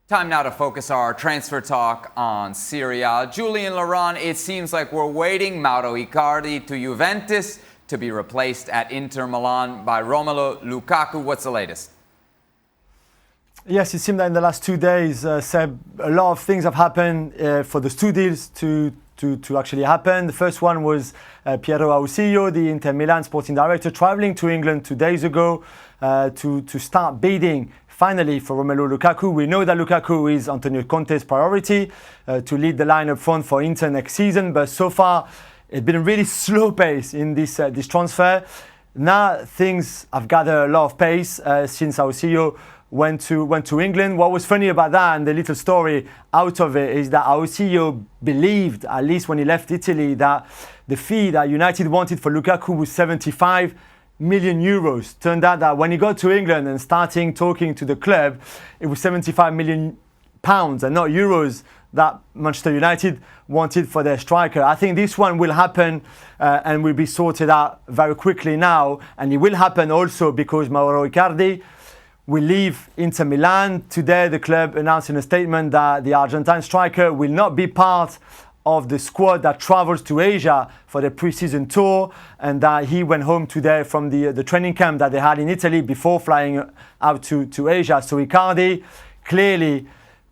Time now to focus our transfer talk on Serie A. Julien, Laurent, it seems like we're waiting Mauro Icardi to Juventus to be replaced at Inter Milan by Romelu Lukaku. What's the latest? Yes, it seems that in the last 2 days, Seb, a lot of things have happened for those two deals to actually happen. The first one was Piero Ausillo, the Inter Milan sporting director, traveling to England 2 days ago to start bidding finally for Romelu Lukaku. We know that Lukaku is Antonio Conte's priority to lead the line up front for Inter next season, but so far it's been a really slow pace in this transfer. Now things have gathered a lot of pace since Ausillo went to England. What was funny about that, and the little story out of it, is that Ausillo believed, at least when he left Italy, that the fee that United wanted for Lukaku was 75 million euros. Turned out that when he got to England and starting talking to the club, it was 75 million pounds and not euros that Manchester United wanted for their striker. I think this one will happen and will be sorted out very quickly now, and it will happen also because Mauro Icardi will leave Inter Milan. Today, the club announced in a statement that the Argentine striker will not be part of the squad that travels to Asia for the preseason tour, and that he went home today from the training camp that they had in Italy before flying out to Asia. So Icardi, clearly,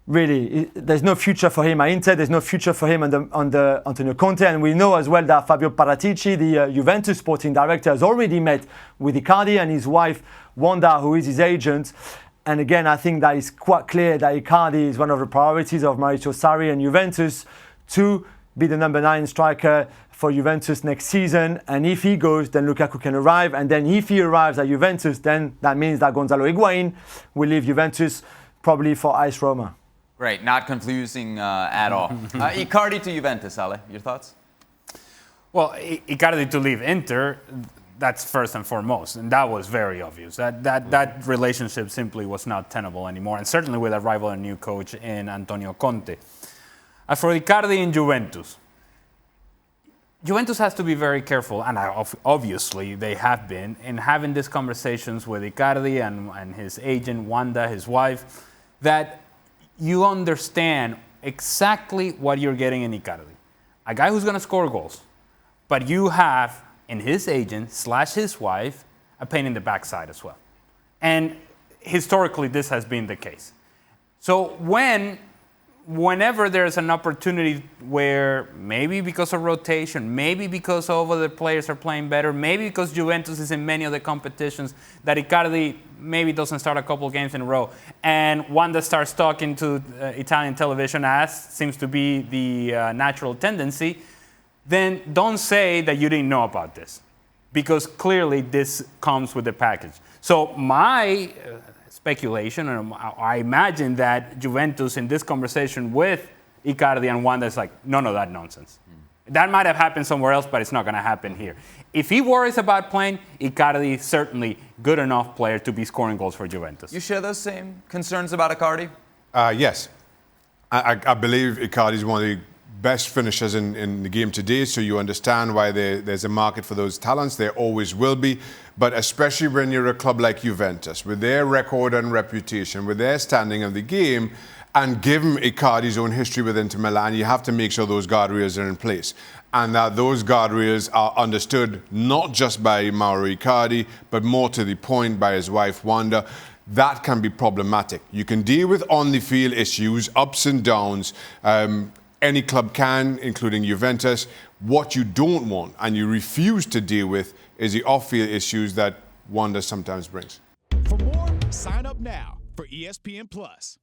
really, there's no future for him at Inter. There's no future for him under Antonio Conte. And we know as well that Fabio Paratici, the Juventus sporting director, has already met with Icardi and his wife, Wanda, who is his agent. And again, I think that it's quite clear that Icardi is one of the priorities of Maurizio Sarri and Juventus to be the number 9 striker for Juventus next season. And if he goes, then Lukaku can arrive. And then if he arrives at Juventus, then that means that Gonzalo Higuain will leave Juventus probably for AS Roma. Great, not confusing at all. Icardi to Juventus, Ale, your thoughts? Well, Icardi to leave Inter, that's first and foremost, and that was very obvious. That relationship simply was not tenable anymore, and certainly with a rival and new coach in Antonio Conte. As for Icardi in Juventus, Juventus has to be very careful, and obviously they have been, in having these conversations with Icardi and his agent, Wanda, his wife, that you understand exactly what you're getting in Icardi. A guy who's going to score goals, but you have, in his agent / his wife, a pain in the backside as well. And historically, this has been the case. So whenever there's an opportunity where maybe because of rotation, maybe because of other players are playing better, maybe because Juventus is in many of the competitions, that Icardi maybe doesn't start a couple games in a row, and Wanda starts talking to Italian television, as seems to be the natural tendency, then don't say that you didn't know about this, because clearly this comes with the package. So my speculation, and I imagine that Juventus in this conversation with Icardi and Wanda is like, none of that nonsense. That might have happened somewhere else, but it's not going to happen here. If he worries about playing, Icardi is certainly good enough player to be scoring goals for Juventus. You share those same concerns about Icardi? Yes. I believe Icardi is one of the best finishers in the game today, so you understand why there's a market for those talents. There always will be, but especially when you're a club like Juventus, with their record and reputation, with their standing of the game, and given Icardi's own history with Inter Milan, you have to make sure those guardrails are in place, and that those guardrails are understood not just by Mauro Icardi, but more to the point by his wife Wanda. That can be problematic. You can deal with on-the-field issues, ups and downs. Any club can, including Juventus. What you don't want and you refuse to deal with is the off-field issues that Wanda sometimes brings. For more, sign up now for ESPN Plus.